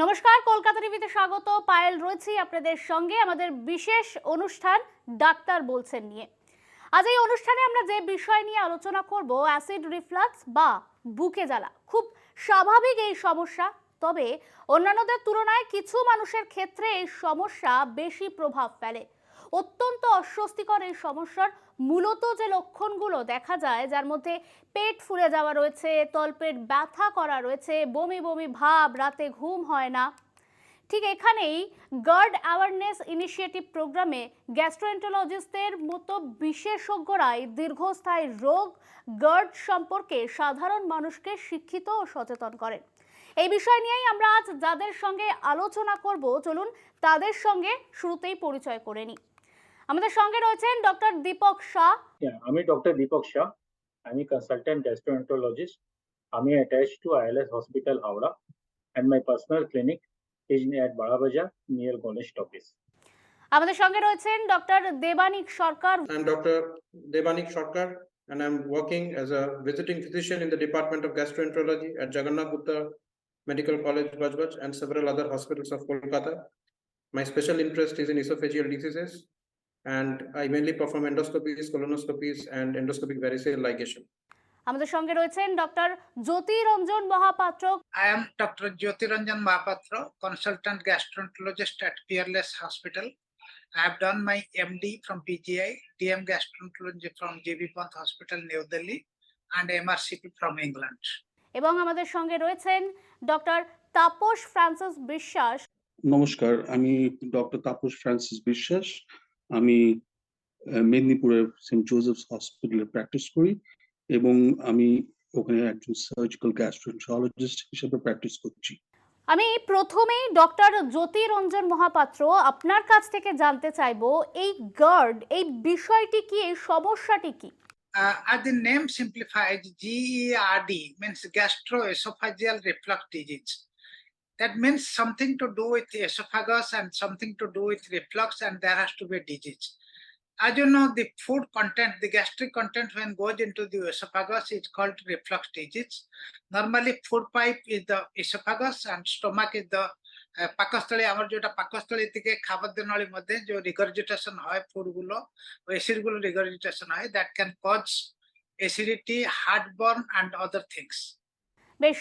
নমস্কার, কলকাতা টিভিতে স্বাগত। পায়েল রয়েছি আপনাদের সঙ্গে আমাদের বিশেষ অনুষ্ঠান ডাক্তার বলছেন নিয়ে। আজ এই অনুষ্ঠানে আমরা যে বিষয় নিয়ে আলোচনা করব, অ্যাসিড রিফ্লাক্স বা বুকে জ্বালা। খুব স্বাভাবিক এই সমস্যা, তবে অন্যান্যদের তুলনায় কিছু মানুষের ক্ষেত্রে এই সমস্যা বেশি প্রভাব ফেলে। অত্যন্ত অস্বস্তিকর এই সমস্যার মূলত যে লক্ষণগুলো দেখা যায়, যার মধ্যে পেট ফুলে যাওয়া রয়েছে, তলপেট ব্যথা করা রয়েছে, বমি বমি ভাব, রাতে ঘুম হয় না। ঠিক এখানেই গার্ড অ্যাওয়ারনেস ইনিশিয়েটিভ প্রোগ্রামে গ্যাস্ট্রোএন্টারোলজিস্টদের মতো বিশেষজ্ঞরাই দীর্ঘস্থায়ী রোগ গার্ড সম্পর্কে সাধারণ মানুষকে শিক্ষিত ও সচেতন করেন। এই বিষয় নিয়েই আমরা আজ যাদের সঙ্গে আলোচনা করব, চলুন তাদের সঙ্গে শুরুতেই পরিচয় করে নিই। আমাদের সঙ্গে রয়েছেন ডক্টর দীপক শাহ। আমি ডক্টর দীপক শাহ। আমি consultant gastroenterologist. আমি attached to ILS Hospital, Howrah, and my personal clinic is at Badabajar near Ganesh office. আমাদের সঙ্গে রয়েছেন doctor Debanik Sarkar. I'm Dr. Debanik Sarkar, and I'm working as a visiting physician in the Department of Gastroenterology at Jagannath Gupta Medical College, Bajbaj, and several other hospitals of Kolkata. My special interest is in esophageal diseases, and I mainly perform endoscopies, colonoscopies, and endoscopic variceal ligation. আমাদের সঙ্গে রয়েছেন doctor Jyotiranjan Mohapatra. I am Dr. Jyotiranjan Mahapatra, consultant gastroenterologist at Peerless Hospital. I have done my MD from PGI, DM gastroenterology from JB Pant Hospital, New Delhi, and MRCP from England. এবং আমাদের সঙ্গে রয়েছেন doctor Tapas Francis বিশ্বাস। নমস্কার, আমি doctor Tapas Francis বিশ্বাস। আমি মেদিনীপুরের সেন্ট জোসেফস হসপিটালে প্র্যাকটিস করি এবং আমি ওখানে একজন সার্জিক্যাল গ্যাস্ট্রোএন্টারোলজিস্ট হিসেবে প্র্যাকটিস করছি। আমি প্রথমেই ডক্টর জ্যোতিরঞ্জন মহাপাত্র আপনার কাছ থেকে জানতে চাইবো, এই গার্ড, এই বিষয়টি কি, এই সমস্যাটি কি? As the name simplifies, GERD means gastroesophageal reflux disease. That means something to do with the esophagus and something to do with reflux, and there has to be a disease. As you know, the food content, the gastric content when goes into the esophagus is called reflux disease. Normally, food pipe is the esophagus and stomach is the পাকস্থলী। আমার যেটা পাকস্থলী থেকে খাবার দেওয়ার মধ্যে যে রিগারজিটেশন হয়, ফুড গুলো অ্যাসিড গুলো রিগারজিটেশন হয়, that can cause acidity, heartburn and other things. বেশ,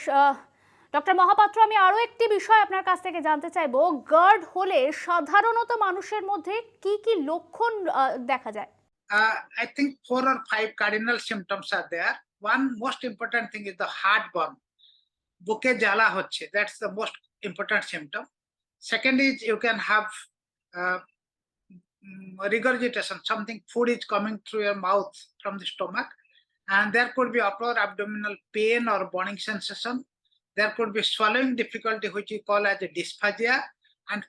ডক্টর মহাপাত্র, আমি আরো একটি বিষয় আপনার কাছ থেকে জানতে চাইবো, গার্ড হলে সাধারণত মানুষের মধ্যে কি কি লক্ষণ দেখা যায়? I think 4 or 5 cardinal symptoms are there. One most important thing is the heartburn. বুকে জ্বালা হচ্ছে, that's the most important symptom. Second is you can have regurgitation, something food is coming through your mouth from the stomach, and there could be upper abdominal pain or burning sensation. There could be swallowing difficulty, which we call as a dysphagia. And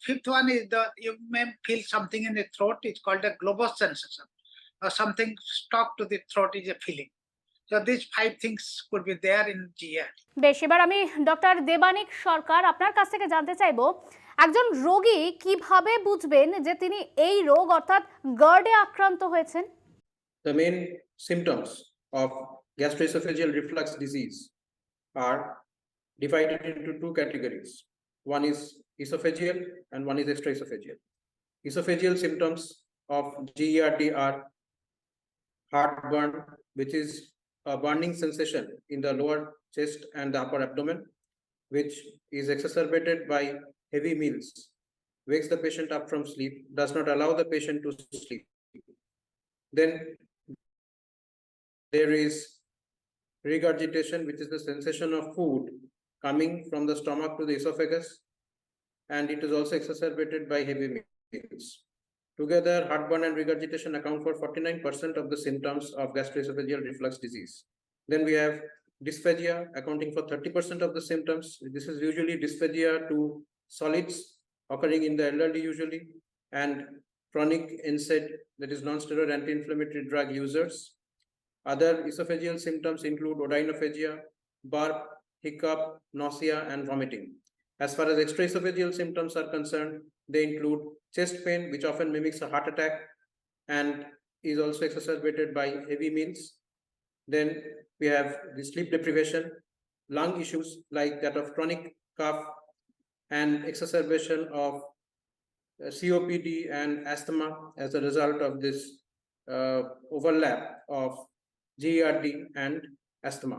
fifth one is you may feel something in the throat. It's called a globus sensation, or something stuck to the throat is a feeling. So these 5 things could be there in GERD. বেশ, এবার আমি doctor Debanik সরকার আপনার কাছ থেকে জানতে চাইবো, একজন রোগী কিভাবে বুঝবেন যে তিনি এই রোগ অর্থাৎ গার্ডে আক্রান্ত হয়েছেন? The main symptoms of gastroesophageal reflux disease are divided into 2 categories. One is esophageal and one is extraesophageal. Esophageal symptoms of GERD are heartburn, which is a burning sensation in the lower chest and the upper abdomen, which is exacerbated by heavy meals, wakes the patient up from sleep, does not allow the patient to sleep. Then there is regurgitation, which is the sensation of food coming from the stomach to the esophagus, and it is also exacerbated by heavy meals. Together, heartburn and regurgitation account for 49% of the symptoms of gastroesophageal reflux disease. Then we have dysphagia, accounting for 30% of the symptoms. This is usually dysphagia to solids occurring in the elderly usually, and chronic NSAID, that is non-steroid anti-inflammatory drug users. Other esophageal symptoms include odynophagia, burp, hiccup, nausea, and vomiting. As far as extraesophageal symptoms are concerned, they include chest pain, which often mimics a heart attack and is also exacerbated by heavy meals. Then we have the sleep deprivation, lung issues like that of chronic cough, and exacerbation of COPD and asthma as a result of this overlap of GERD and asthma,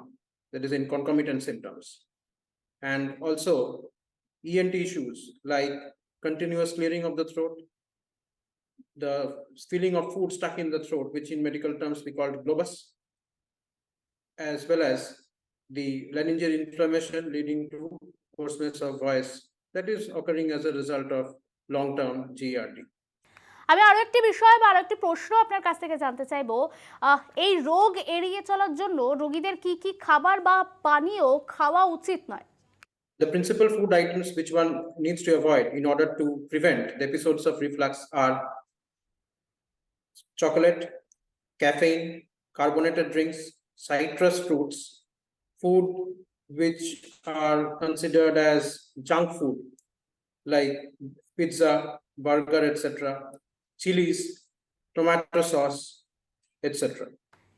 that is in concomitant symptoms. And also ENT issues like continuous clearing of the throat, the feeling of food stuck in the throat, which in medical terms we call globus, as well as the laryngeal inflammation leading to hoarseness of voice that is occurring as a result of long-term GERD. আমি আরো একটি বিষয় বা আরো একটি প্রশ্ন আপনার কাছ থেকে জানতে চাইবো, এই রোগ এড়িয়ে চলার জন্য রোগীদের কি কি খাবার বা পানীয় খাওয়া উচিত নয়? The principal food items which one needs to avoid in order to prevent the episodes of reflux are chocolate, caffeine, carbonated drinks, citrus fruits, food which are considered as junk food like pizza, burger, etc., chilies, tomato sauce, etc.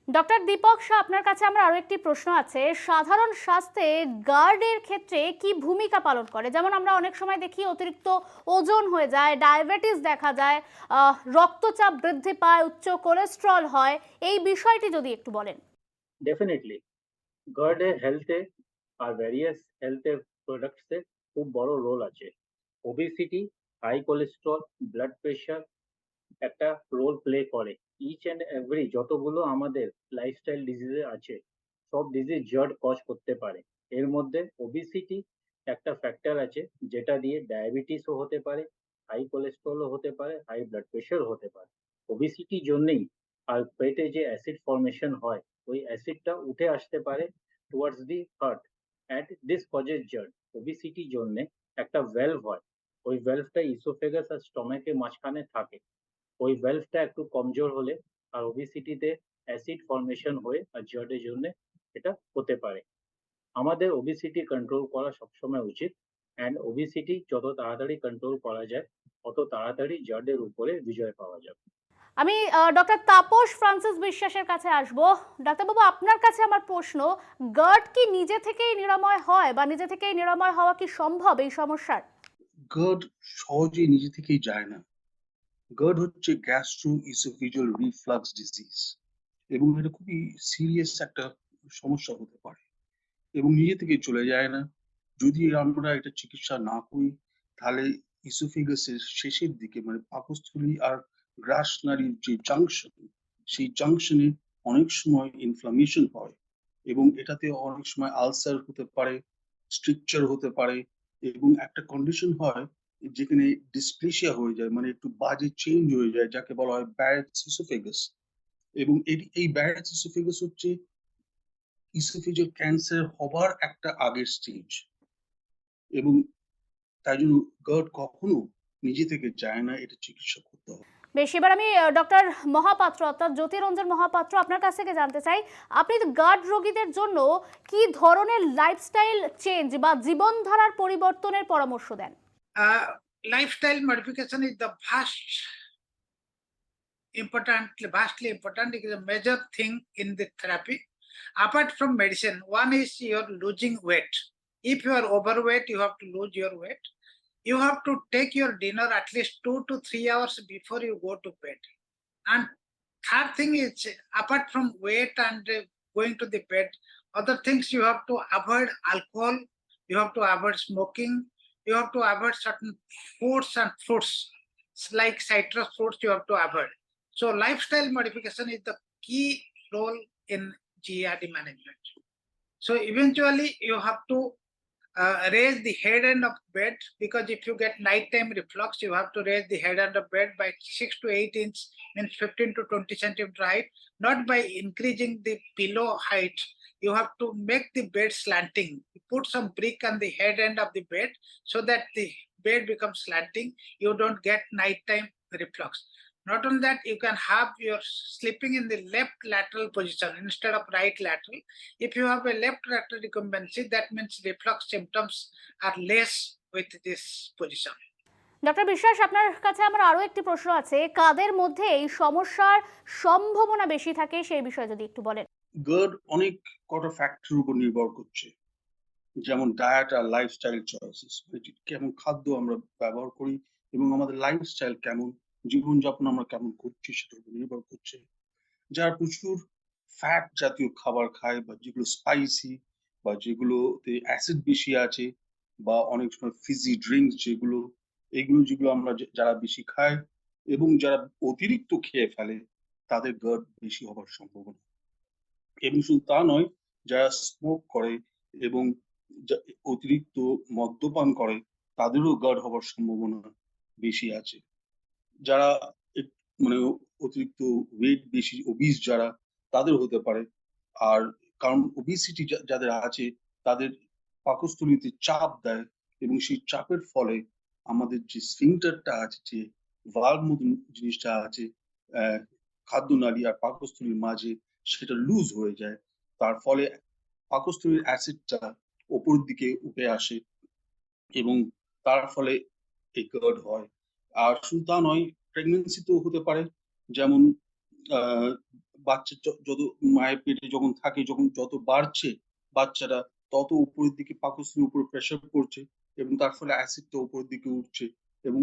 Doctor Deepak Shah, আপনার কাছে আমার আরো একটি প্রশ্ন আছে। সাধারণ স্বাস্থ্যে গার্ডের ক্ষেত্রে কি ভূমিকা পালন করে? যেমন আমরা অনেক সময় দেখি অতিরিক্ত ওজন হয়ে যায়, ডায়াবেটিস দেখা যায়, রক্তচাপ বৃদ্ধি পায়, উচ্চ কোলেস্টেরল হয়, এই বিষয়টি যদি একটু বলেন। ডেফিনেটলি গার্ডে হেলথে আর ভ্যারিয়াস হেলথের প্রোডাক্টসে খুব বড় রোল আছে। Obesity, high cholesterol, blood pressure একটা রোল প্লে করে। ইচ অ্যান্ড এভরি যতগুলো আমাদের লাইফস্টাইল ডিজিজে আছে, সব ডিজিজ জার্ড কজ করতে পারে। এর মধ্যে ওবেসিটি একটা ফ্যাক্টর আছে, যেটা দিয়ে ডায়াবেটিসও হতে পারে, হাই কোলেস্ট্রলও হতে পারে, হাই ব্লাড প্রেশারও হতে পারে। ওবেসিটির জন্যেই আর পেটে যে অ্যাসিড ফর্মেশন হয়, ওই অ্যাসিডটা উঠে আসতে পারে towards the heart, and this causes GERD. ওবেসিটির জন্যে একটা ভ্যালভ হয়, ওই ভ্যালভটা ইসোফেগাস আর স্টমাকের মাঝখানে থাকে। ওই ভ্যালভটা একটু কমজোর হলে আর ওবেসিটিতে অ্যাসিড ফর্মেশন হয়ে আর জার্ডের জন্য এটা হতে পারে। আমাদের ওবেসিটি কন্ট্রোল করা সবসময় উচিত, অ্যান্ড ওবেসিটি যত তাড়াতাড়ি কন্ট্রোল করা যায় তত তাড়াতাড়ি জার্ডের উপরে বিজয় পাওয়া যাবে। আমি ডক্টর তাপস ফ্রান্সিস বিশ্বাসের কাছে আসব। ডাক্তারবাবু, আপনার কাছে আমার প্রশ্ন, গার্ড কি নিজে থেকেই নিরাময় হয় বা নিজে থেকেই নিরাময় হওয়া কি সম্ভব এই সমস্যার? গার্ড সহজেই নিজে থেকেই যায় না। গার্ড হচ্ছে গ্যাস্ট্রো ইসোফেজিয়াল রিফ্লাক্স ডিজিজ এবং এটা খুবই সিরিয়াস একটা সমস্যা হতে পারে এবং নিজে থেকে চলে যায় না। যদি আমরা এটা চিকিৎসা না করি, তাহলে ইসোফেগাসের শেষের দিকে মানে পাকস্থলী আর গ্রাস নালীর যে জাংশন, সেই জাংশনে অনেক সময় ইনফ্লামেশন হয় এবং এটাতে অনেক সময় আলসার হতে পারে, স্ট্রিকচার হতে পারে এবং একটা কন্ডিশন হয় যেখানে ডিসপ্লেসিয়া হয়ে যায়, মানে একটু বাজে চেঞ্জ হয়ে যায়, যাকে বলা হয় ব্যারেটস ইসোফেগাস। এবং এই ব্যারেটস ইসোফেগাস হচ্ছে ইসোফেজিয়াল ক্যান্সার হবার একটা আগের স্টেজ এবং তাই জন্য গার্ড কখনো নিজে থেকে যায় না, এটা চিকিৎসা করতে হবে। বেশ, এবার আমি ডক্টর মহাপাত্র অর্থাৎ জ্যোতিরঞ্জন মহাপাত্র আপনার কাছ থেকে জানতে চাই, আপনি গার্ড রোগীদের জন্য কি ধরনের লাইফস্টাইল চেঞ্জ বা জীবনধারার পরিবর্তনের পরামর্শ দেন? Lifestyle modification is the vastly important. It is a major thing in the therapy. Apart from medicine, one is your losing weight. If you are overweight, you have to lose your weight. You have to take your dinner at least 2 to 3 hours before you go to bed. And third thing is, apart from weight and going to the bed, other things you have to avoid alcohol, you have to avoid smoking, you have to avoid certain foods and fruits like citrus fruits you have to avoid. So lifestyle modification is the key role in GERD management. So eventually you have to raise the head end of bed, because if you get nighttime reflux, you have to raise the head end of bed by 6 to 8 inch, means 15 to 20 centimeter height, not by increasing the pillow height. You have to make the bed slanting. You put some brick on the head end of the bed so that the bed becomes slanting. You don't get nighttime reflux. Not only that, you can have your sleeping in the left lateral position instead of right lateral. If you have a left lateral recumbency, that means reflux symptoms are less with this position. Doctor বিশ্বাস, আপনার কাছে আমার আরো একটি প্রশ্ন আছে, কাদের মধ্যে এই সমস্যার সম্ভাবনা বেশি থাকে সেই বিষয়ে যদি একটু বলেন। গার্ড অনেক কটা ফ্যাক্টরের উপর নির্ভর করছে। যেমন ডায়েট আর লাইফস্টাইল চয়েসেস, কেমন খাদ্য আমরা ব্যবহার করি এবং আমাদের লাইফস্টাইল কেমন, জীবনযাপন আমরা কেমন করছি সেটার উপর নির্ভর করছে। যারা প্রচুর ফ্যাট জাতীয় খাবার খায় বা যেগুলো স্পাইসি বা যেগুলোতে অ্যাসিড বেশি আছে বা অনেক সময় ফিজি ড্রিঙ্কস যেগুলো আমরা যারা বেশি খায় এবং যারা অতিরিক্ত খেয়ে ফেলে তাদের গার্ড বেশি হবার সম্ভাবনা। এবং শুধু তা নয়, যারা স্মোক করে এবং অতিরিক্ত মদ্যপান করে তাদেরও গার্ড হবার সম্ভাবনা বেশি আছে। যারা মানে অতিরিক্ত ওয়েট বেশি ওবিস যারা তাদের হতে পারে। আর কারণ ওবিসিটি যাদের আছে তাদের পাকস্থলীতে চাপ দেয় এবং সেই চাপের ফলে আমাদের যে স্ফিংটারটা আছে, যে ভালভ মতন জিনিসটা আছে খাদ্যনালী আর পাকস্থলীর মাঝে, সেটা লুজ হয়ে যায়। তার ফলে পাকস্থলীর অ্যাসিডটা ওপরের দিকে উঠে আসে এবং তার ফলে এই গার্ড হয়। আর শুধু তা নয়, প্রেগন্যান্সিতেও হতে পারে। যেমন বাচ্চা যত মায়ের পেটে যখন থাকে, যখন যত বাড়ছে বাচ্চাটা, তত উপরের দিকে পাকস্থলীর উপরে প্রেসার পড়ছে এবং তার ফলে অ্যাসিডটা উপরের দিকে উঠছে এবং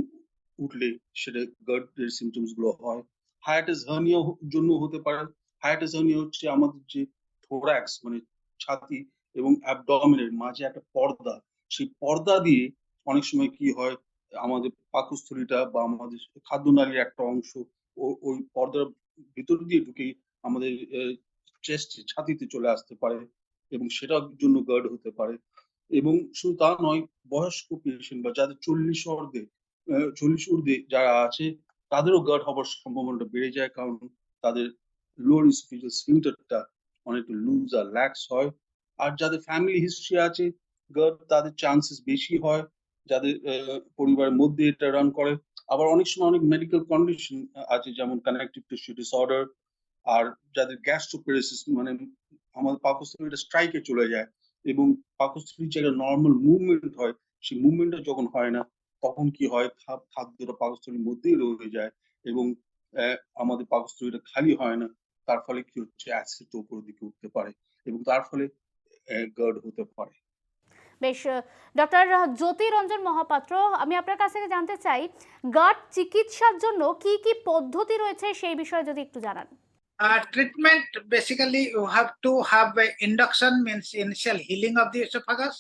উঠলে সেটা গার্ডের সিমটমস গুলো হয়। হায়াটাস হার্নিয়া জন্য হতে পারে। হায়াটাস হার্নিয়া হচ্ছে আমাদের যে থোরাক্স মানে ছাতি এবং অ্যাবডোমেনের মাঝে একটা পর্দা, সেই পর্দা দিয়ে অনেক সময় কি হয়, আমাদের পাকস্থলীটা বা আমাদের খাদ্যনালীর একটা অংশ ওই পর্দার ভিতর দিয়ে ঢুকে আমাদের চেস্টে ছাতিতে চলে আসতে পারে এবং সেটার জন্য গার্ড হতে পারে। এবং শুধু তা নয়, বয়স্ক পেশেন্ট বা যাদের 40 ঊর্ধ্বে যারা আছে তাদেরও গার্ড হবার সম্ভাবনাটা বেড়ে যায়, কারণ তাদের লোয়ার ইসোফেজিয়াল স্ফিংটারটা অনেকটা লুজ আর ল্যাক্স হয়। আর যাদের ফ্যামিলি হিস্ট্রি আছে গার্ড, তাদের চান্সেস বেশি হয়, যাদের পরিবারের মধ্যে এটা রান করে। আবার অনেক সময় অনেক মেডিকেল কন্ডিশন আছে, যেমন কানেকটিভ টিস্যু ডিসঅর্ডার। আর যাদের গ্যাস্ট্রোপ্যারেসিস মানে আমাদের পাকস্থলীটা স্ট্রাইকে চলে যায় এবং পাকস্থলীর যে নর্মাল মুভমেন্ট হয়, সেই মুভমেন্টটা যখন হয় না, তখন কি হয়, খাদ্যটা পাকস্থলীর মধ্যেই রয়ে যায় এবং আমাদের পাকস্থলীটা খালি হয় না। তার ফলে কি হচ্ছে, অ্যাসিড উপরের দিকে উঠতে পারে এবং তার ফলে গার্ড হতে পারে। বেশ, ডক্টর জ্যোতি রঞ্জন মহাপাত্র, আমি আপনার কাছ থেকে জানতে চাই গাট চিকিৎসার জন্য কি কি পদ্ধতি রয়েছে সেই বিষয়ে যদি একটু জানান। Treatment, basically you have to have a induction, means initial healing of the esophagus,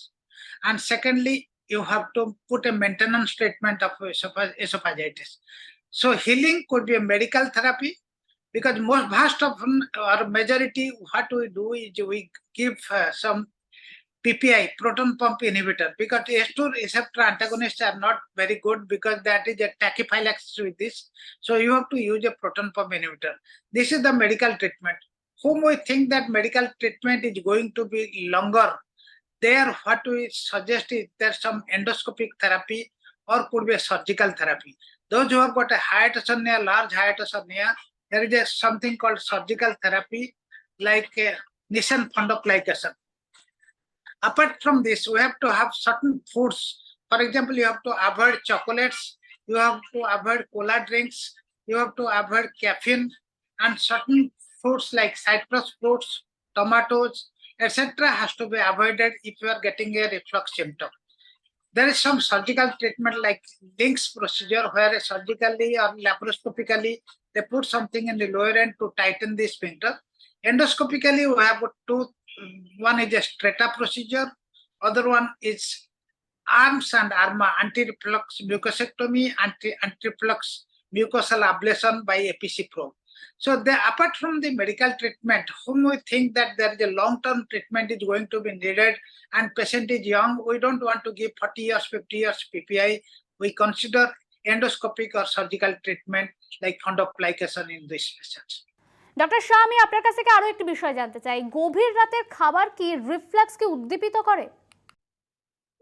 and secondly you have to put a maintenance treatment of esophagitis. So healing could be a medical therapy, because most vast often or majority what we do is we give some PPI, proton pump inhibitor, because S2 receptor antagonists are not very good because that is a tachyphylaxis with this. So you have to use a proton pump inhibitor. This is the medical treatment. Whom we think that medical treatment is going to be longer, there what we suggest is there's some endoscopic therapy or could be a surgical therapy. Those who have got a hiatus hernia, large hiatus hernia, there is something called surgical therapy like Nissen fundoplication. Apart from this, we have to have certain foods. For example, you have to avoid chocolates, you have to avoid cola drinks, you have to avoid caffeine, and certain fruits like citrus fruits, tomatoes, etc. has to be avoided if you are getting a reflux symptom. There is some surgical treatment like Link's procedure, where surgically or laparoscopically they put something in the lower end to tighten the sphincter. Endoscopically, we have two. One is a strata procedure, other one is arms and arma, anti-reflux mucosectomy, anti-reflux mucosal ablation by APC probe. So apart from the medical treatment, whom we think that there is a long-term treatment is going to be needed and patient is young, we don't want to give 40 years, 50 years PPI. We consider endoscopic or surgical treatment like fundoplication in these patients. Doctor Shah, আমি আপনার কাছ থেকে আরো একটি বিষয় জানতে চাই, গভীর রাতের খাবার কি রিফ্লাক্সকে উদ্দীপিত করে?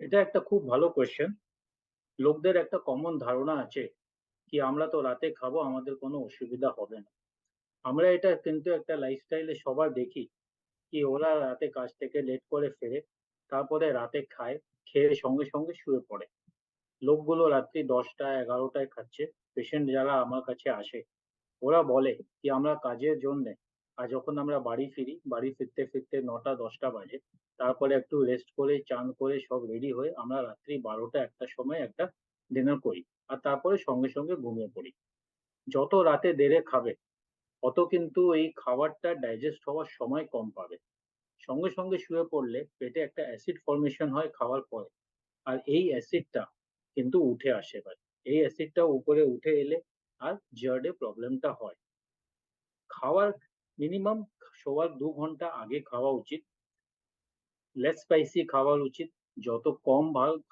এটা একটা খুব ভালো কোয়েশ্চেন। লোকদের একটা কমন ধারণা আছে কি আমরা তো রাতে খাবো, আমাদের কোনো অসুবিধা হবে না। আমরা এটা কিন্তু একটা লাইফস্টাইলে সবার দেখি কি ওরা রাতে কাজ থেকে লেট করে ফেরে, তারপরে রাতে খায়, খেয়ে সঙ্গে সঙ্গে শুয়ে পড়ে। লোকগুলো রাত্রি 10টা 11টায় খাচ্ছে। পেশেন্ট যারা আমার কাছে আসে ওরা বলে কি আমরা কাজের জন্যে আর যখন আমরা বাড়ি ফিরি, বাড়ি ফিরতে ফিরতে ৯টা-১০টা বাজে। তারপরে একটু রেস্ট করে, চান করে সব রেডি হয়ে আমরা রাত্রি ১২টা-১টার সময় একটা ডিনার করি। আর তারপরে সঙ্গে সঙ্গে ঘুমিয়ে পড়ি। যত রাতে দেরে খাবে, অত কিন্তু এই খাবারটা ডাইজেস্ট হওয়ার সময় কম পাবে। সঙ্গে সঙ্গে শুয়ে পড়লে পেটে একটা অ্যাসিড ফর্মেশন হয় খাওয়ার পরে। আর এই অ্যাসিডটা কিন্তু উঠে আসে এবার। এই অ্যাসিডটা উপরে উঠে এলে আর জার্ডে প্রবলেমটা হয়। খাওয়ার মিনিমাম শোয়ার ২ ঘন্টা আগে খাওয়া উচিত। লেস স্পাইসি খাওয়া উচিত। যত কম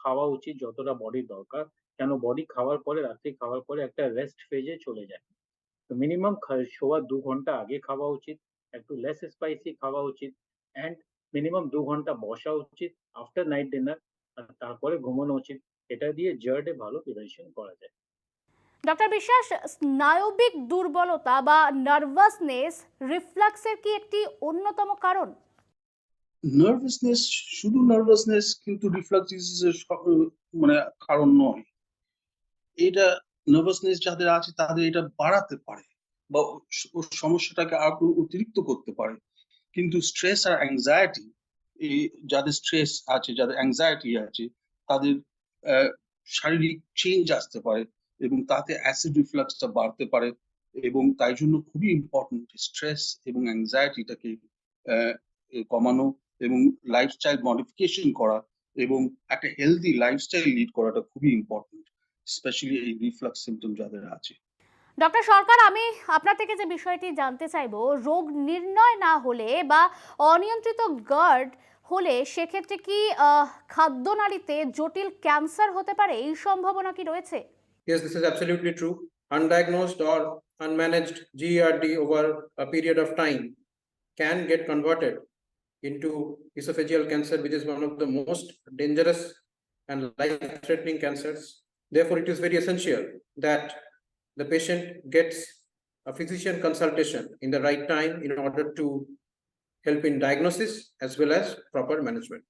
খাওয়া উচিত যতটা বডির দরকার। কেন বডি খাওয়ার পরে রাত্রি খাওয়ার পরে একটা রেস্ট ফেজে চলে যায়। তো মিনিমাম শোয়ার ২ ঘন্টা আগে খাওয়া উচিত। একটু লেস স্পাইসি খাওয়া উচিত অ্যান্ড মিনিমাম ২ ঘন্টা বসা উচিত আফটার নাইট ডিনার। আর তারপরে ঘুমানো উচিত। এটা দিয়ে জার্ডে ভালো প্রিভেনশন করা যায়। ডক্টর বিশ্বাস, স্নায়বিক দুর্বলতা বা নার্ভাসনেস রিফ্লাক্সের কি একটি অন্যতম কারণ? নার্ভাসনেস, শুধু নার্ভাসনেস কিন্তু রিফ্লাক্স ডিজিজের মানে কারণ নয়। এটা নার্ভাসনেস যাদের আছে তাদের এটা বাড়াতে পারে বা ওর সমস্যাটাকে আরো অতিরিক্ত করতে পারে। কিন্তু স্ট্রেস আর অ্যাংজাইটি, এই যাদের স্ট্রেস আছে, যাদের অ্যাংজাইটি আছে, তাদের শারীরিক চেঞ্জ আসতে পারে এবং তাতে অ্যাসিড রিফ্লাক্সটা বাড়তে পারে। এবং তাই জন্য খুবই ইম্পর্টেন্ট স্ট্রেস এবং অ্যাংজাইটিটাকে কমানো এবং লাইফস্টাইল মডিফিকেশন করা এবং একটা হেলদি লাইফস্টাইল লিড করাটা খুবই ইম্পর্টেন্ট, স্পেশালি এই রিফ্লাক্স সিমটম যাদের আছে। ডক্টর সরকার, আমি আপনার থেকে যে বিষয়টি জানতে চাইবো, রোগ নির্ণয় না হলে বা অনিয়ন্ত্রিত গার্ড হলে সেক্ষেত্রে কি খাদ্যনালীতে জটিল ক্যান্সার হতে পারে? এই সম্ভাবনা কি রয়েছে? Yes, this is absolutely true. Undiagnosed or unmanaged GERD over a period of time can get converted into esophageal cancer, which is one of the most dangerous and life-threatening cancers. Therefore, it is very essential that the patient gets a physician consultation in the right time in order to help in diagnosis as well as proper management.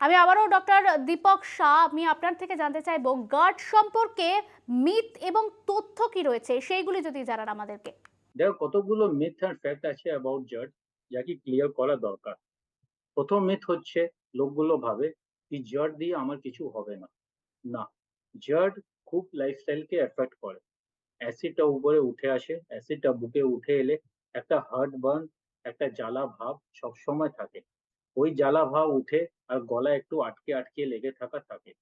আমি আবারও doctor Deepak Shah, আমি আপনার থেকে জানতে চাইবো guard সম্পর্কে myth এবং তথ্য কি রয়েছে সেইগুলি যদি জানান আমাদেরকে। দেখো কতগুলো মিথ অ্যান্ড ফ্যাক্ট আছে অ্যাবাউট জার্ড, যা কি ক্লিয়ার করা দরকার। প্রথম মিথ হচ্ছে লোকগুলো ভাবে কি জার্ড দিয়ে আমার কিছু হবে না। না, জার্ড খুব লাইফস্টাইলকে এফেক্ট করে। অ্যাসিডটা উপরে উঠে আসে, অ্যাসিডটা বুকে উঠে এলে একটা হার্ট বার্ন, একটা জ্বালা ভাব সবসময় থাকে। ওই জ্বালা ভাব উঠে আর গলা একটু আটকে আটকে লেগে থাকে।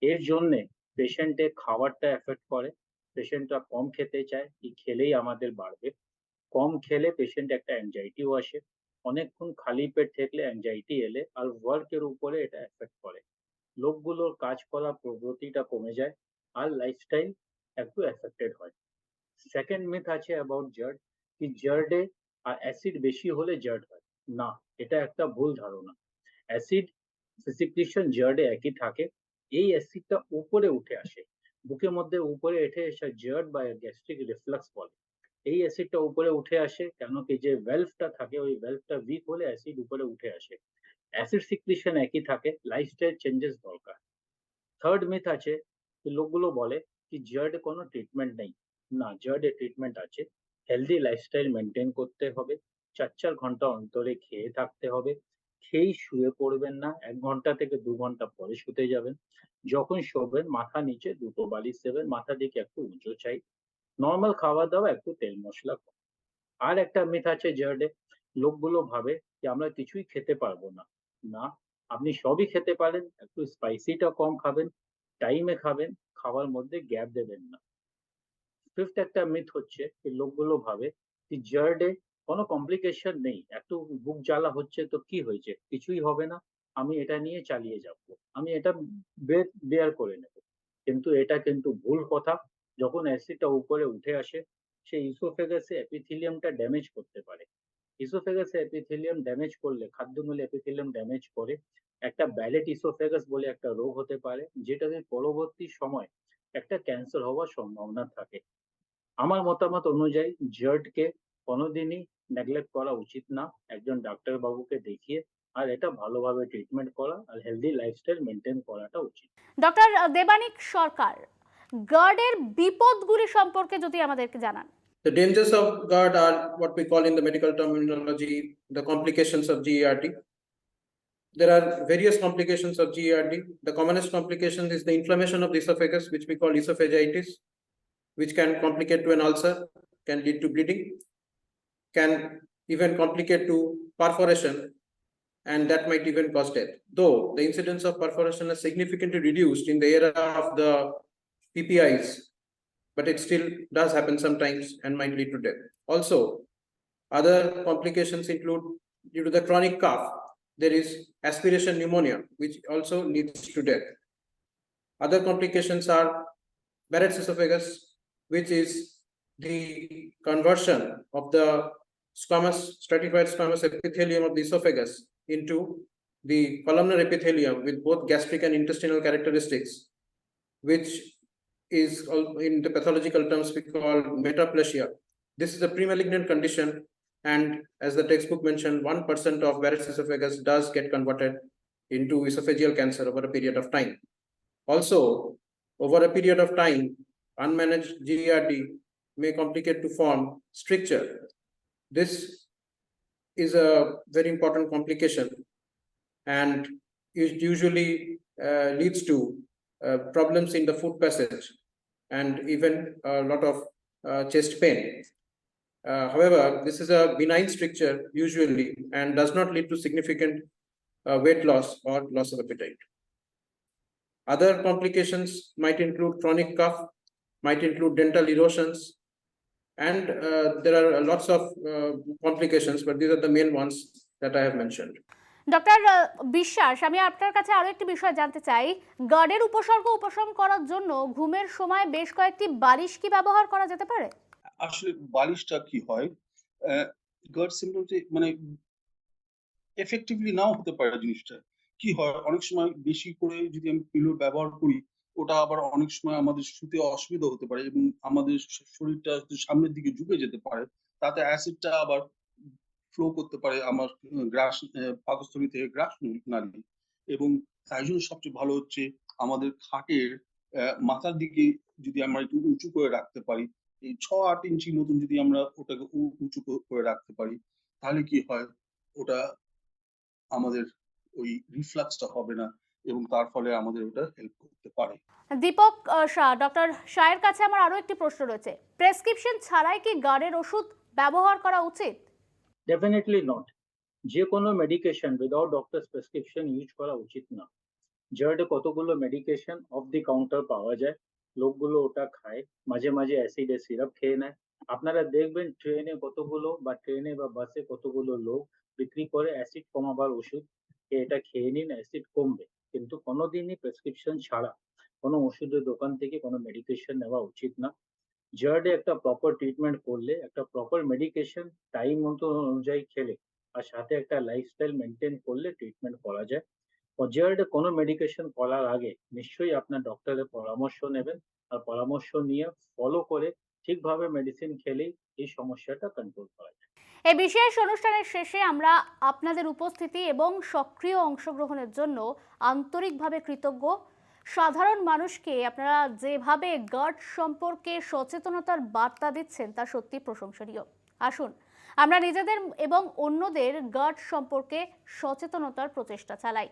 এর জন্যে পেশেন্টের খাবারটা এফেক্ট করে। পেশেন্টরা কম খেতে চায়, কি খেলেই আমাদের বাড়বে। কম খেলে পেশেন্ট একটা অ্যাংজাইটিও আসে। অনেকক্ষণ খালি পেট থাকলে অ্যাংজাইটি এলে আর ওয়ার্কের উপরে এটা এফেক্ট করে। লোকগুলোর কাজ করার প্রগতিটা কমে যায় আর লাইফস্টাইল একটু এফেক্টেড হয়। সেকেন্ড মিথ আছে অ্যাবাউট জার্ড, কি জার্ডে আর অ্যাসিড বেশি হলে জার্ড হয়। না, এটা একটা ভুল ধারণা। অ্যাসিড সিক্রিশন জার্ডে একই থাকে। এই অ্যাসিডটা উপরে উঠে আসে, বুকের মধ্যে উপরে উঠে এসে জার্ড বা গ্যাস্ট্রিক রিফ্লাক্স বলে। এই অ্যাসিডটা উপরে উঠে আসে কেন কি যে ভ্যালভটা থাকে ওই ভ্যালভটা উইক হলে অ্যাসিড উপরে উঠে আসে। অ্যাসিড সিক্রিশন একই থাকে, লাইফস্টাইল চেঞ্জেস দরকার। থার্ড মিথ আছে যে লোকগুলো বলে কি জার্ডে কোনো ট্রিটমেন্ট নেই। না, জার্ডে ট্রিটমেন্ট আছে। হেলদি লাইফস্টাইল মেনটেন করতে হবে। ৪ ঘন্টা অন্তরে খেয়ে থাকতে হবে। খেয়েই শুয়ে পড়বেন না, ১ ঘন্টা থেকে ২ ঘন্টা পরে শুতে যাবেন। যখন শোবেন মাথা নিচে দুটো বালিশ দেবেন, মাথা দিকে একটু উঁচু চাই। নরমাল খাওয়া দাওয়া, একটু তেল মশলা কম। আর একটা মিথ আছে জার্ডে, লোকগুলো ভাবে যে আমরা কিছুই খেতে পারবো না। না, আপনি সবই খেতে পারেন, একটু স্পাইসিটা কম খাবেন, টাইমে খাবেন, খাওয়ার মধ্যে গ্যাপ দেবেন না। ফিফথ একটা মিথ হচ্ছে যে লোকগুলো ভাবে যে জার্ডে কোনো কমপ্লিকেশন নেই, একটু বুক জ্বালা হচ্ছে তো কি হয়েছে, কিছুই হবে না, আমি এটা নিয়ে চালিয়ে যাব, আমি এটা বেয়ার করে নেব। কিন্তু এটা কিন্তু ভুল কথা। যখন অ্যাসিডটা উপরে উঠে আসে সেই ইসোফেগাসে এপিথেলিয়ামটা ড্যামেজ করতে পারে। ইসোফেগাসে এপিথেলিয়াম ড্যামেজ করলে খাদ্যনলী এপিথেলিয়াম ড্যামেজ করে একটা ব্যালেট ইসোফেগাস বলে একটা রোগ হতে পারে, যেটাতে পরবর্তী সময় একটা ক্যান্সার হওয়ার সম্ভাবনা থাকে। আমার মতামত অনুযায়ী জার্ডকে কোনোদিনই নেগলেক্ট করা উচিত না। একজন ডাক্তার বাবুকে দেখিয়ে আর এটা ভালোভাবে ট্রিটমেন্ট করা আর হেলদি লাইফস্টাইল মেনটেন করাটা উচিত। ডক্টর দেবানিক সরকার, গার্ডের বিপদগুলি সম্পর্কে যদি আমাদেরকে জানান। The dangers of GERD are what we call in the medical terminology the complications of GERD. There are various complications of GERD. The commonest complication is the inflammation of the esophagus, which we call esophagitis, which can complicate to an ulcer, can lead to bleeding, can even complicate to perforation, and that might even cause death. Though the incidence of perforation is significantly reduced in the era of the PPIs, but it still does happen sometimes and might lead to death. Also, other complications include, due to the chronic cough, there is aspiration pneumonia, which also leads to death. Other complications are Barrett's esophagus, which is the conversion of the stratified squamous epithelium of the esophagus into the columnar epithelium with both gastric and intestinal characteristics, which is in the pathological terms we call metaplasia. This is a pre-malignant condition, and as the textbook mentioned, 1% of Barrett's esophagus does get converted into esophageal cancer over a period of time. Also, over a period of time, unmanaged GERD may complicate to form stricture. This is a very important complication, and it usually leads to problems in the food passage and even a lot of chest pain. However, this is a benign stricture usually and does not lead to significant weight loss or loss of appetite. Other complications might include chronic cough, might include dental erosions, and there are lots of complications, but these are the main ones that I have mentioned. Doctor বিশ্বাস, আমি আপনার কাছে আরো একটি বিষয় জানতে চাই। গার্ডের উপসর্গ উপশম করার জন্য ঘুমের সময় বেশ কয়েকটি বালিশ কি ব্যবহার করা যেতে পারে? আসলে বালিশটা কি হয়, গার্ড সিম্পটমস মানে এফেক্টিভলি নাও হতে পারে জিনিসটা। কি হয়, অনেক সময় বেশি করে যদি আমি পিলো ব্যবহার করি, ওটা আবার অনেক সময় আমাদের শুতে অসুবিধা হতে পারে এবং আমাদের শরীরটা সামনের দিকে ঝুঁকে যেতে পারে। তাতে অ্যাসিডটা আবার ফ্লো করতে পারে আমার গ্রাস পাকস্থলী থেকে গ্রাস নালী, এবং তাই জন্য সবচেয়ে ভালো হচ্ছে আমাদের খাটের মাথার দিকে যদি আমরা একটু উঁচু করে রাখতে পারি, এই 6-8 ইঞ্চি মতন যদি আমরা ওটাকে উঁচু করে রাখতে পারি, তাহলে কি হয়, ওটা আমাদের ওই রিফ্লাক্সটা হবে না এবং তার ফলে আমাদের ওটা হেল্প করতে পারে। দীপক শাহ, ডক্টর শাহের কাছে আমার আরো একটি প্রশ্ন রয়েছে। প্রেসক্রিপশন ছাড়াই কি গার্ডের ওষুধ ব্যবহার করা উচিত? Definitely not. যে কোনো medication without doctors prescription use করা উচিত না। জার্ডে কতগুলো মেডিকেশন অফ দি কাউন্টার পাওয়া যায়, লোকগুলো ওটা খায়, মাঝে মাঝে অ্যাসিডের সিরাপ খেয়ে নেয়। আপনারা দেখবেন ট্রেনে কতগুলো বা ট্রেনে বা বাসে কতগুলো লোক বিক্রি করে অ্যাসিড কমাবার ওষুধ, এটা খেয়ে নিন অ্যাসিড কমবে। কিন্তু কোনোদিনই প্রেসক্রিপশন ছাড়া কোনো ওষুধের দোকান থেকে কোনো মেডিকেশন নেওয়া উচিত না। জার্ডে একটা প্রপার ট্রিটমেন্ট করলে, একটা প্রপার মেডিকেশন টাইম মতো অনুযায়ী খেলে আর সাথে একটা লাইফস্টাইল মেনটেন করলে ট্রিটমেন্ট করা যায়। জার্ডে কোনো মেডিকেশন করার আগে নিশ্চয়ই আপনার ডক্টরের পরামর্শ নেবেন, আর পরামর্শ নিয়ে ফলো করে ঠিকভাবে মেডিসিন খেলেই এই সমস্যাটা কন্ট্রোল করা যায়। এই বিশেষ অনুষ্ঠানের শেষে আমরা আপনাদের উপস্থিতি এবং সক্রিয় অংশগ্রহণের জন্য আন্তরিকভাবে কৃতজ্ঞ। সাধারণ মানুষকে আপনারা যেভাবে গার্ড সম্পর্কে সচেতনতার বার্তা দিচ্ছেন তা সত্যি প্রশংসনীয়। আসুন আমরা নিজেদের এবং অন্যদের গার্ড সম্পর্কে সচেতনতার প্রচেষ্টা চালাই।